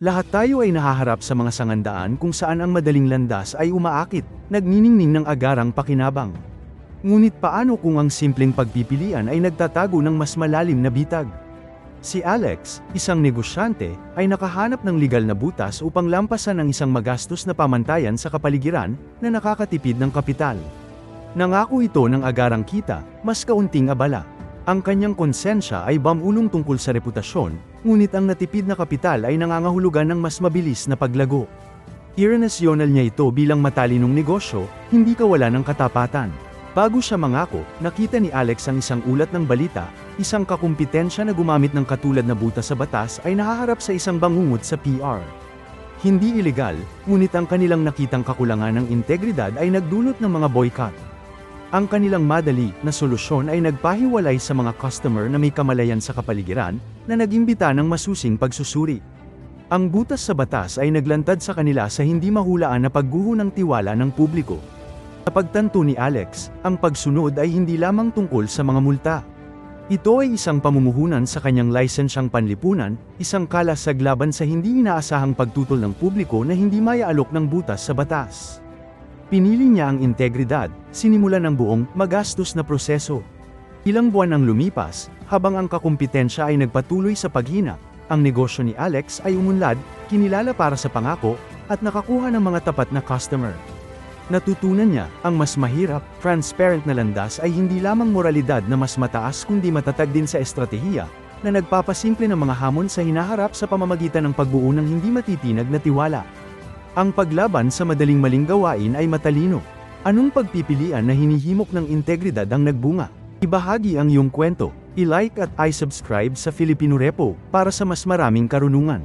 Lahat tayo ay nahaharap sa mga sangandaan kung saan ang madaling landas ay umaakit, nagniningning ng agarang pakinabang. Ngunit paano kung ang simpleng pagpipilian ay nagtatago ng mas malalim na bitag? Si Alex, isang negosyante, ay nakahanap ng legal na butas upang lampasan ang isang magastos na pamantayan sa kapaligiran na nakakatipid ng kapital. Nangako ito ng agarang kita, mas kaunting abala. Ang kanyang konsensya ay bamulong tungkol sa reputasyon, ngunit ang natipid na kapital ay nangangahulugan ng mas mabilis na paglago. Iranasyonal niya ito bilang matalinong negosyo, hindi kawalan ng katapatan. Bago siya mangako, nakita ni Alex ang isang ulat ng balita, isang kakumpetensya na gumamit ng katulad na butas sa batas ay nahaharap sa isang bangungot sa PR. Hindi ilegal, ngunit ang kanilang nakitang kakulangan ng integridad ay nagdulot ng mga boycott. Ang kanilang madali na solusyon ay nagpahiwalay sa mga customer na may kamalayan sa kapaligiran, na nagimbita ng masusing pagsusuri. Ang butas sa batas ay naglantad sa kanila sa hindi mahulaan na pagguho ng tiwala ng publiko. Sa pagtanto ni Alex, ang pagsunod ay hindi lamang tungkol sa mga multa. Ito ay isang pamumuhunan sa kanyang lisensyang panlipunan, isang kalasag laban sa hindi inaasahang pagtutol ng publiko na hindi maiaalok ng butas sa batas. Pinili niya ang integridad, sinimulan ang buong, magastos na proseso. Ilang buwan ang lumipas, habang ang kakumpetensya ay nagpatuloy sa paghina, ang negosyo ni Alex ay umunlad, kinilala para sa pangako, at nakakuha ng mga tapat na customer. Natutunan niya, ang mas mahirap, transparent na landas ay hindi lamang moralidad na mas mataas kundi matatag din sa estratehiya, na nagpapasimple ng mga hamon sa hinaharap sa pamamagitan ng pagbuo ng hindi matitinag na tiwala. Ang paglaban sa madaling maling gawain ay matalino. Anong pagpipilian na hinihimok ng integridad ang nagbunga? Ibahagi ang iyong kwento. I-like at i-subscribe sa Filipino Repo para sa mas maraming karunungan.